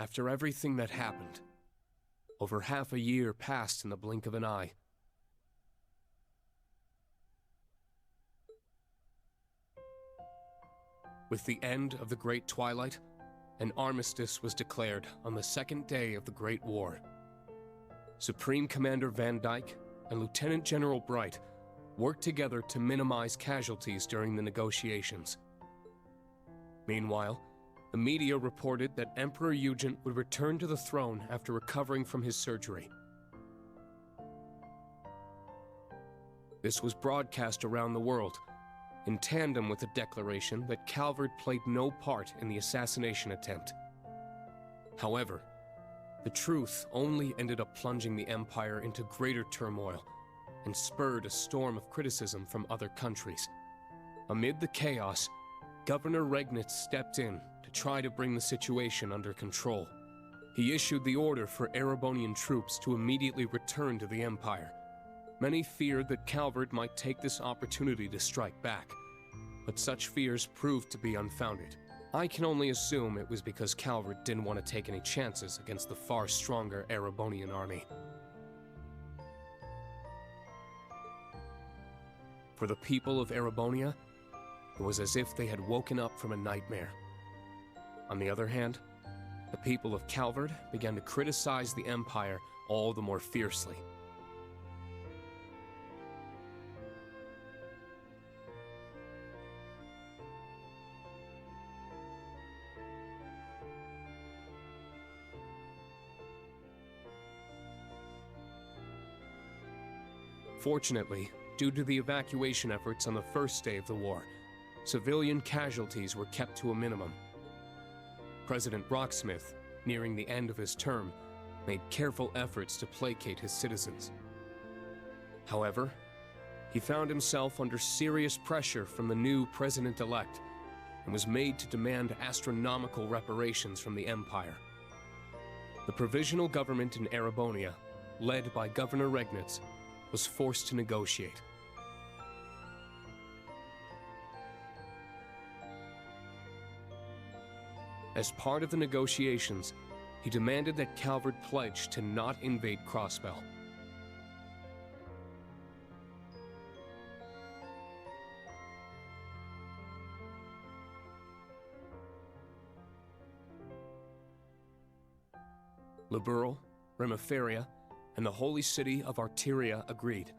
After everything that happened, over half a year passed in the blink of an eye. With the end of the Great Twilight, an armistice was declared on the second day of the Great War. Supreme Commander Van Dyke and Lieutenant General Bright worked together to minimize casualties during the negotiations. Meanwhile, the media reported that Emperor Eugen would return to the throne after recovering from his surgery. This was broadcast around the world, in tandem with the declaration that Calvert played no part in the assassination attempt. However, the truth only ended up plunging the empire into greater turmoil and spurred a storm of criticism from other countries. Amid the chaos, Governor Regnitz stepped in to try to bring the situation under control. He issued the order for Erebonian troops to immediately return to the empire. Many feared that Calvert might take this opportunity to strike back, but such fears proved to be unfounded. I can only assume it was because Calvert didn't want to take any chances against the far stronger Erebonian army. For the people of Erebonia, it was as if they had woken up from a nightmare. On the other hand, the people of Calvert began to criticize the empire all the more fiercely. Fortunately, due to the evacuation efforts on the first day of the war, civilian casualties were kept to a minimum. President Rocksmith, nearing the end of his term, made careful efforts to placate his citizens. However, he found himself under serious pressure from the new president-elect and was made to demand astronomical reparations from the empire. The provisional government in Erebonia, led by Governor Regnitz, was forced to negotiate. As part of the negotiations, he demanded that Calvert pledge to not invade Crossbell. Liberal, Remiferia, and the holy city of Arteria agreed,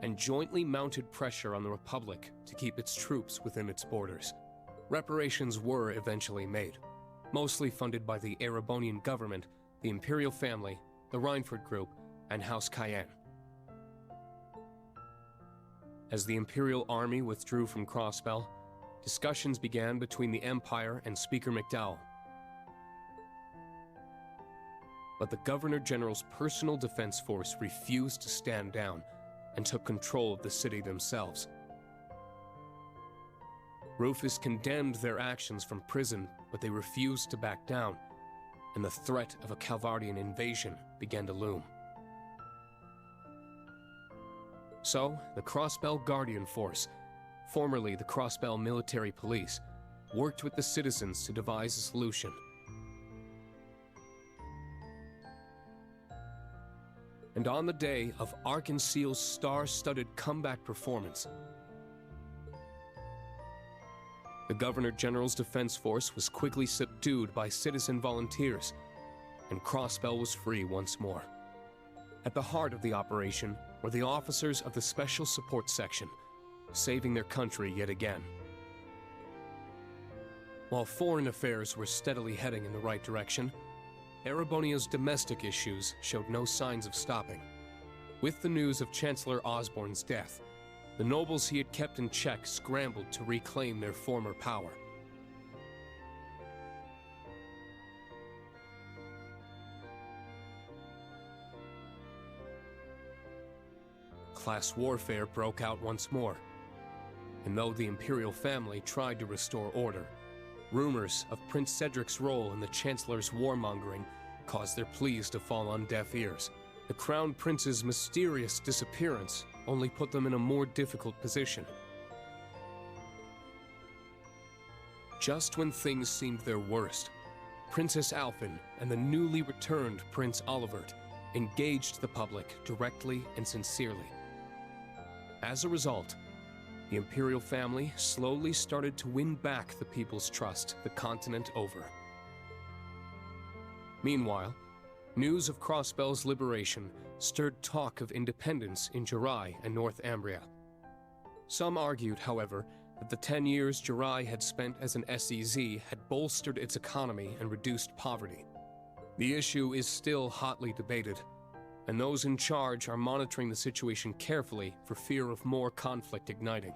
and jointly mounted pressure on the Republic to keep its troops within its borders. Reparations were eventually made, mostly funded by the Erebonian government, the Imperial family, the Reinford Group, and House Cayenne. As the Imperial army withdrew from Crossbell, discussions began between the Empire and Speaker McDowell. But the Governor-General's personal defense force refused to stand down and took control of the city themselves. Rufus condemned their actions from prison, but they refused to back down, and the threat of a Calvardian invasion began to loom. So, the Crossbell Guardian Force, formerly the Crossbell Military Police, worked with the citizens to devise a solution. And on the day of Arkansas's star-studded comeback performance, the Governor-General's defense force was quickly subdued by citizen volunteers, and Crossbell was free once more. At the heart of the operation were the officers of the Special Support Section, saving their country yet again. While foreign affairs were steadily heading in the right direction, Erebonia's domestic issues showed no signs of stopping. With the news of Chancellor Osborne's death, the nobles he had kept in check scrambled to reclaim their former power. Class warfare broke out once more, and though the imperial family tried to restore order, rumors of Prince Cedric's role in the Chancellor's warmongering caused their pleas to fall on deaf ears. The Crown Prince's mysterious disappearance only put them in a more difficult position. Just when things seemed their worst, Princess Alphen and the newly returned Prince Olivert engaged the public directly and sincerely. As a result, the imperial family slowly started to win back the people's trust the continent over. Meanwhile, news of Crossbell's liberation stirred talk of independence in Jirai and North Ambria. Some argued, however, that the 10 years Jirai had spent as an SEZ had bolstered its economy and reduced poverty. The issue is still hotly debated, and those in charge are monitoring the situation carefully for fear of more conflict igniting.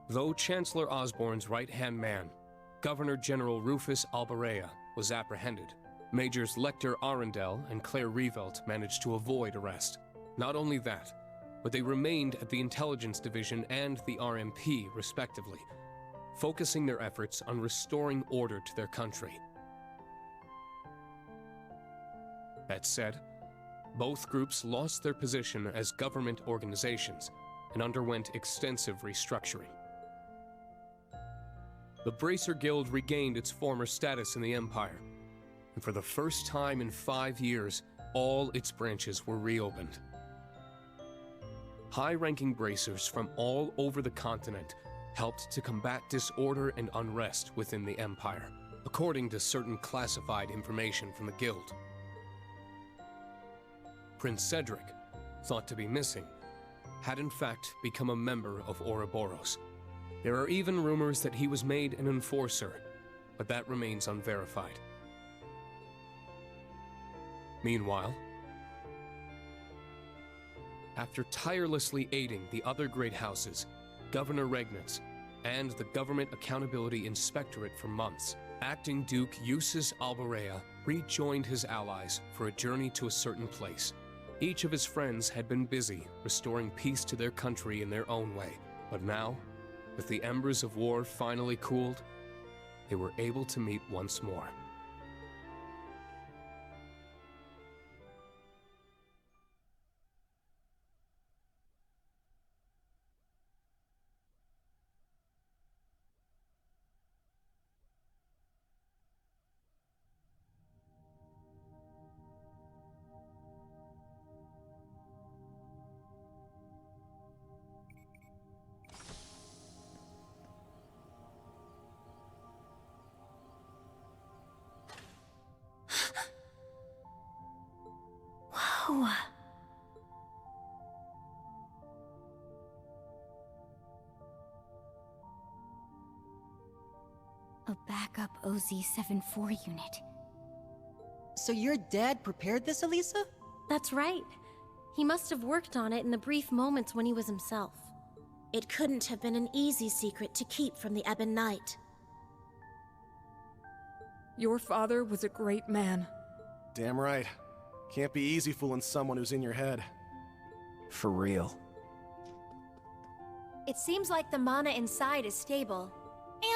Though Chancellor Osborne's right-hand man, Governor General Rufus Albarea, was apprehended, Majors Lecter Arundel and Claire Revelt managed to avoid arrest. Not only that, but they remained at the Intelligence Division and the RMP, respectively, focusing their efforts on restoring order to their country. That said, both groups lost their position as government organizations and underwent extensive restructuring. The Bracer Guild regained its former status in the Empire, and for the first time in 5 years, all its branches were reopened. High-ranking bracers from all over the continent helped to combat disorder and unrest within the Empire, according to certain classified information from the Guild. Prince Cedric, thought to be missing, had in fact become a member of Ouroboros. There are even rumors that he was made an enforcer, but that remains unverified. Meanwhile, after tirelessly aiding the other great houses, Governor Regnitz, and the Government Accountability Inspectorate for months, Acting Duke Eustace Albarea rejoined his allies for a journey to a certain place. Each of his friends had been busy restoring peace to their country in their own way, but now, with the embers of war finally cooled, they were able to meet once more. Wow. A backup OZ-74 unit. So your dad prepared this, Elisa? That's right. He must have worked on it in the brief moments when he was himself. It couldn't have been an easy secret to keep from the Ebon Knight. Your father was a great man. Damn right. Can't be easy fooling someone who's in your head. For real. It seems like the mana inside is stable.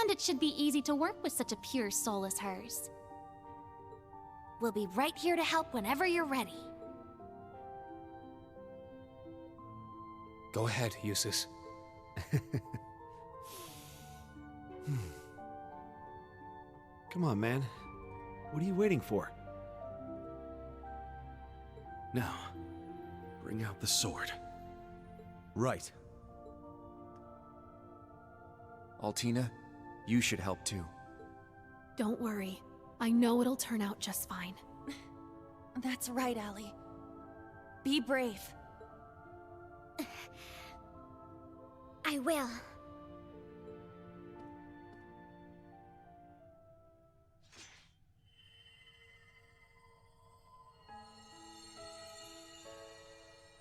And it should be easy to work with such a pure soul as hers. We'll be right here to help whenever you're ready. Go ahead, Eustace. Come on, man. What are you waiting for? Now, bring out the sword. Right. Altina, you should help too. Don't worry. I know it'll turn out just fine. That's right, Allie. Be brave. I will.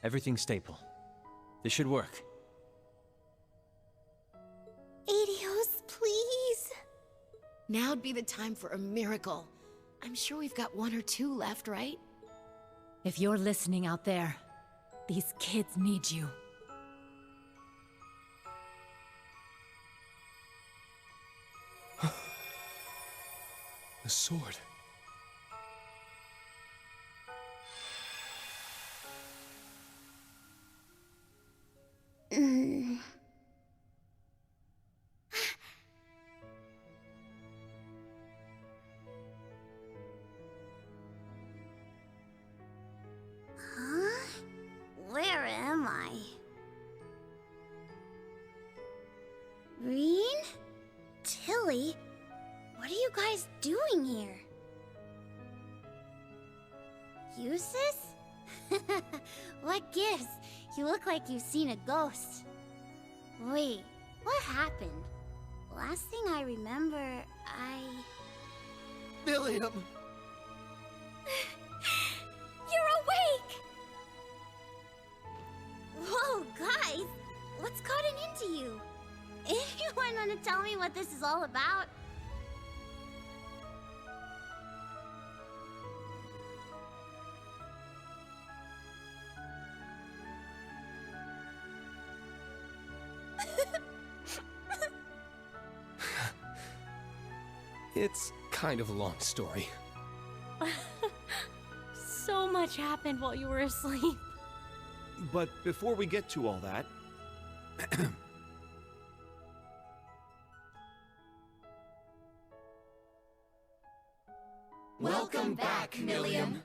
Everything's stable. This should work. Adios, please. Now'd be the time for a miracle. I'm sure we've got 1 or 2 left, right? If you're listening out there, these kids need you. The sword. doing here? Eustace? What gives? You look like you've seen a ghost. Wait, what happened? Last thing I remember, William! You're awake! Whoa, guys! What's gotten into you? Anyone want to tell me what this is all about? It's kind of a long story. So much happened while you were asleep. But before we get to all that... Welcome back, Milliam.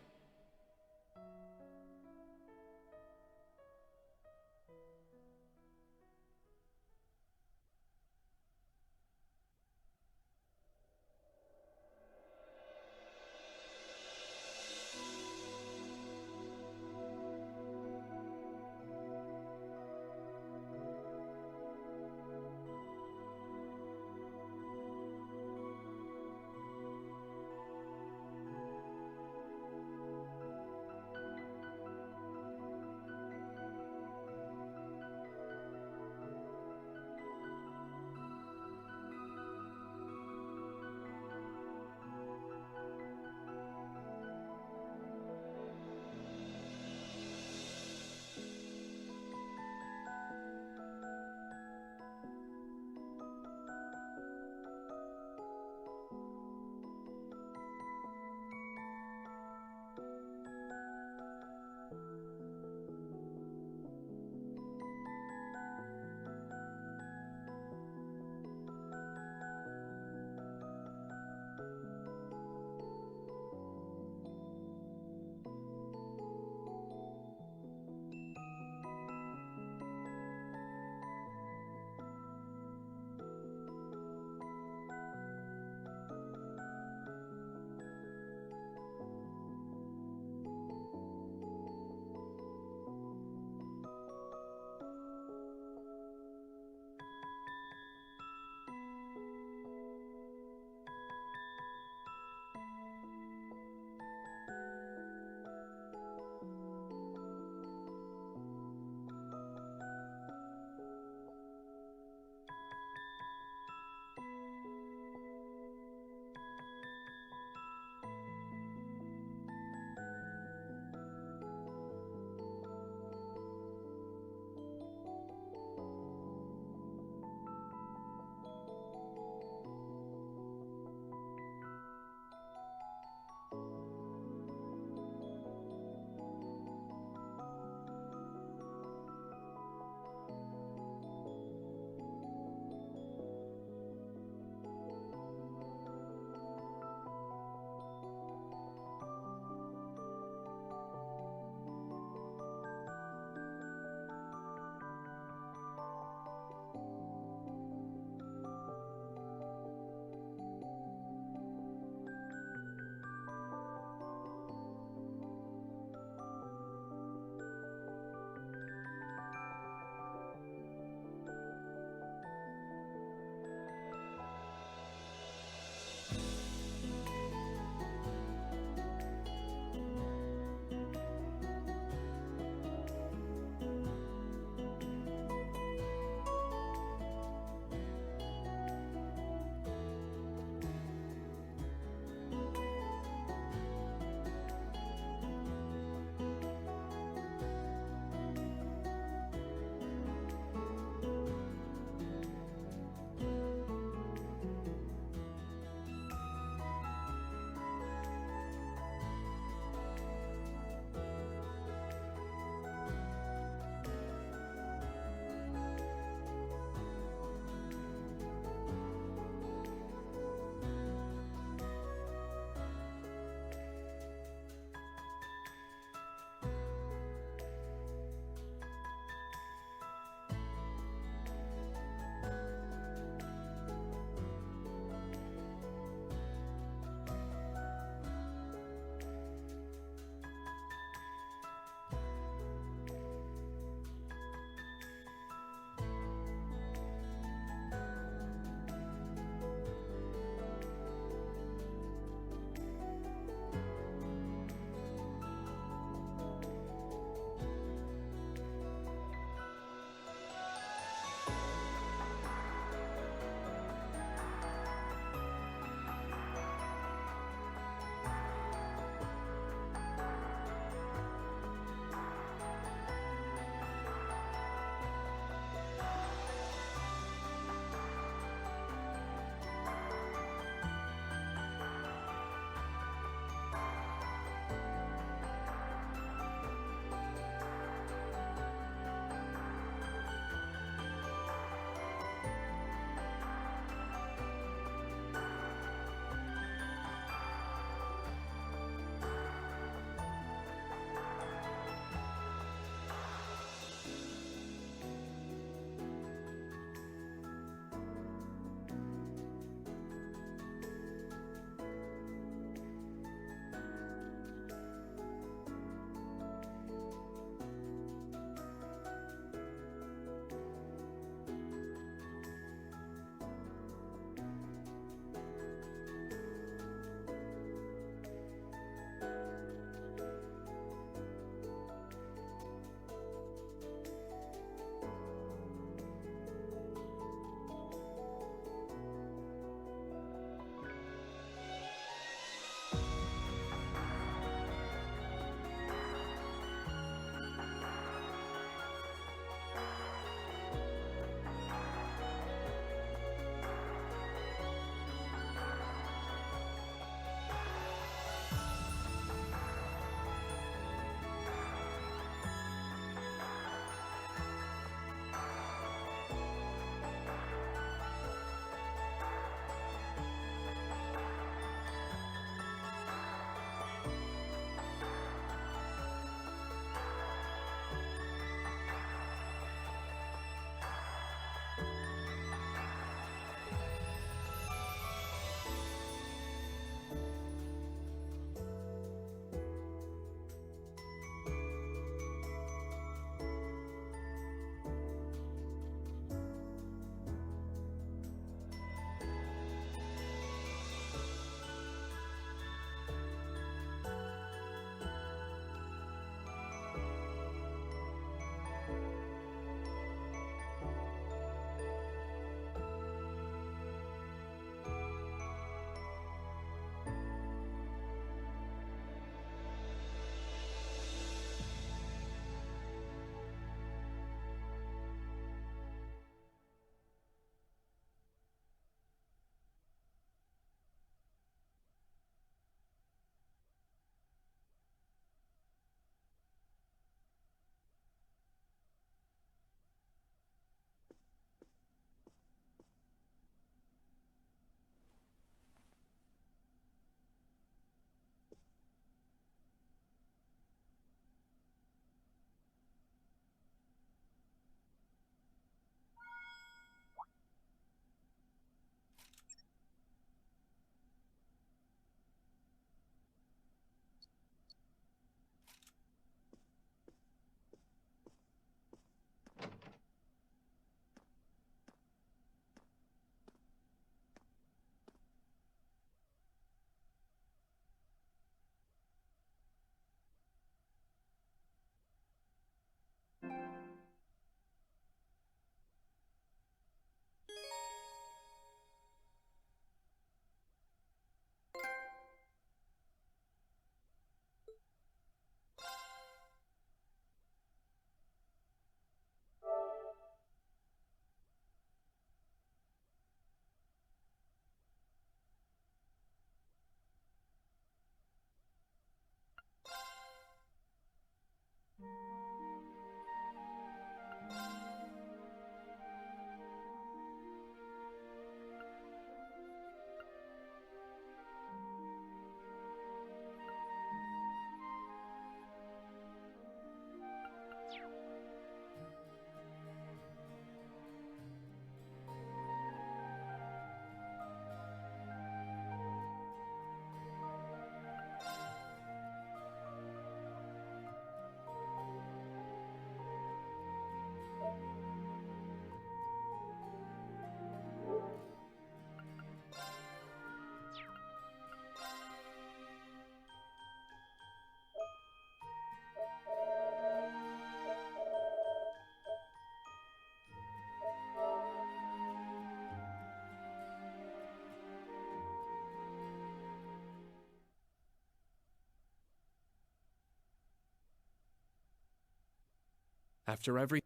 After every...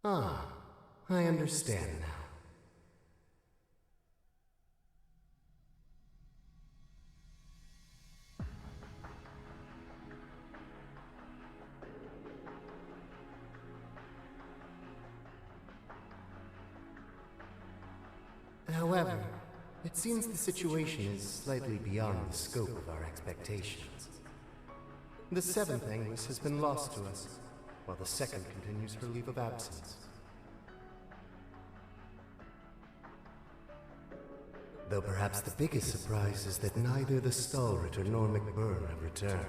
Ah, I understand now. However, it seems the situation is slightly beyond the scope of our expectations. The seventh Anguis has been lost to us, while the second continues her leave of absence. Though perhaps the biggest surprise is that neither the Stallritter nor McBurn have returned.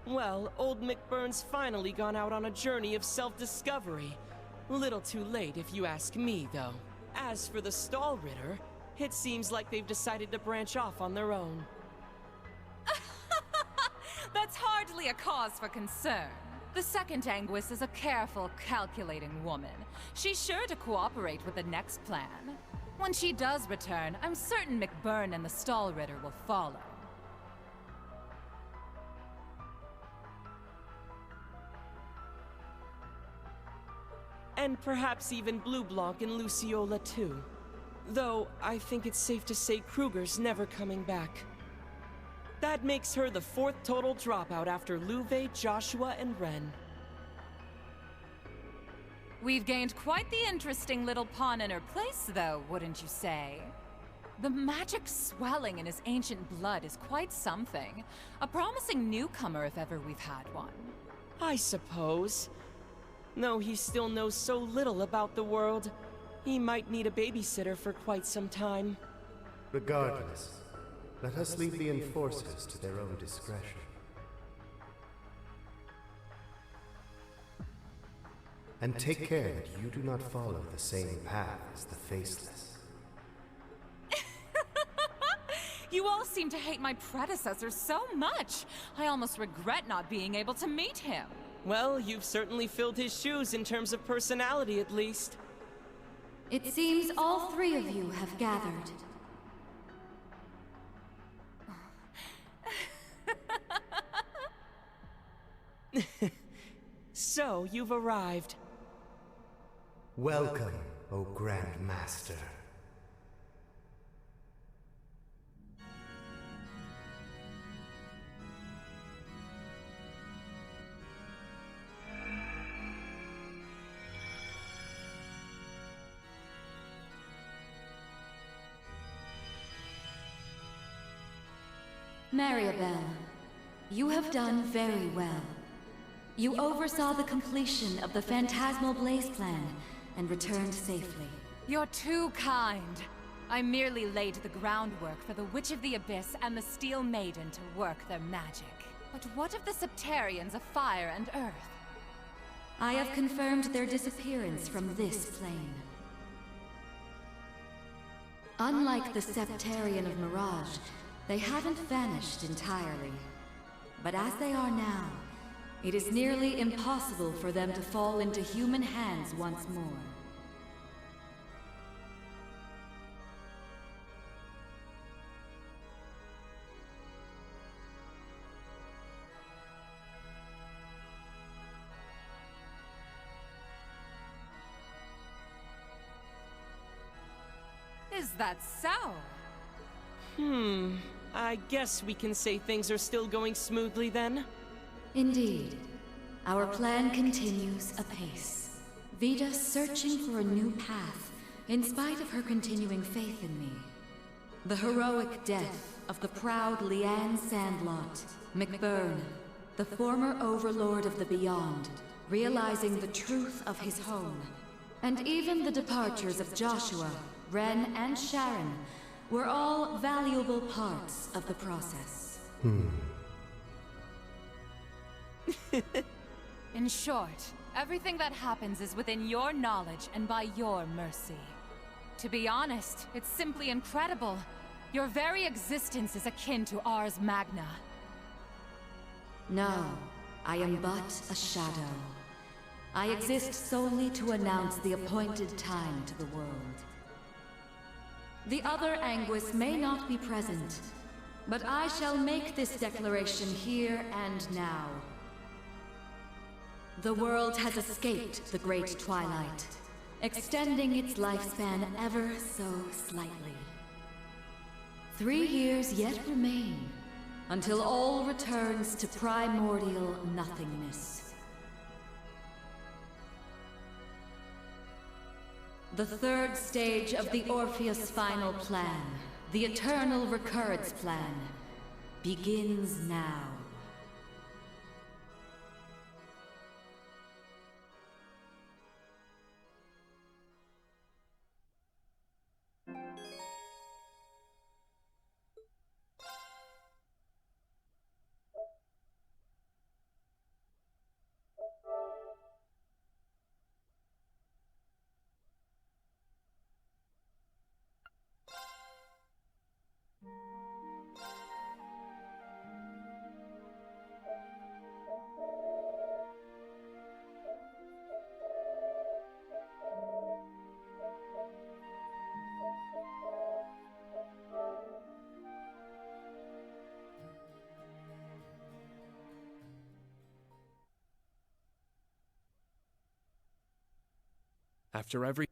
Well, old McBurn's finally gone out on a journey of self-discovery. Little too late if you ask me, though. As for the Stallritter, it seems like they've decided to branch off on their own. That's hardly a cause for concern. The second Anguis is a careful, calculating woman. She's sure to cooperate with the next plan. When she does return, I'm certain McBurn and the Stallritter will follow. And perhaps even Blue Blanc and Luciola too. Though, I think it's safe to say Kruger's never coming back. That makes her the fourth total dropout after Louve, Joshua, and Ren. We've gained quite the interesting little pawn in her place, though, wouldn't you say? The magic swelling in his ancient blood is quite something. A promising newcomer if ever we've had one. I suppose. Though he still knows so little about the world, he might need a babysitter for quite some time. Regardless, let us leave the enforcers to their own discretion. And take care that you do not follow the same path as the Faceless. You all seem to hate my predecessor so much. I almost regret not being able to meet him. Well, you've certainly filled his shoes in terms of personality, at least. It seems all three of you have gathered. So, you've arrived. Welcome, O Grand Master. Maribel, you have done very well. You oversaw the completion of the Phantasmal Blaze plan and returned safely. You're too kind. I merely laid the groundwork for the Witch of the Abyss and the Steel Maiden to work their magic. But what of the Septarians of Fire and Earth? I have confirmed their disappearance from this plane. Unlike the Septarian of Mirage, they haven't vanished entirely. But as they are now, it is nearly impossible for them to fall into human hands once more. Is that so? I guess we can say things are still going smoothly then? Indeed. Our plan continues apace. Vida searching for a new path, in spite of her continuing faith in me. The heroic death of the proud Leanne Sandlot, McBurn, the former overlord of the Beyond, realizing the truth of his home. And even the departures of Joshua, Ren, and Sharon were all valuable parts of the process. In short, everything that happens is within your knowledge and by your mercy. To be honest, it's simply incredible. Your very existence is akin to Ars Magna. No, I am but a shadow. I exist solely to announce the appointed time to the world. The other Anguis may not be present, but I shall make this declaration here and now. The world has escaped the Great Twilight, extending its lifespan ever so slightly. 3 years yet remain, until all returns to primordial nothingness. The third stage of the Orpheus final plan, the Eternal Recurrence Plan, begins now. After every...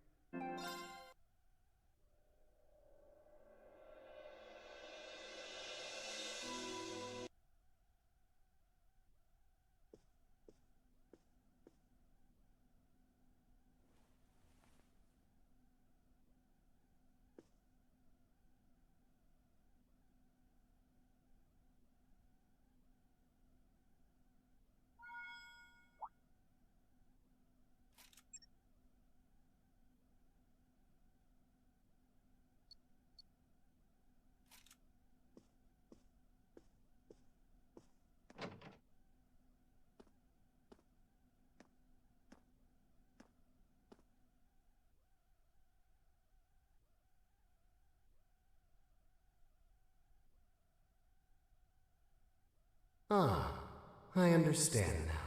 Ah, I understand now.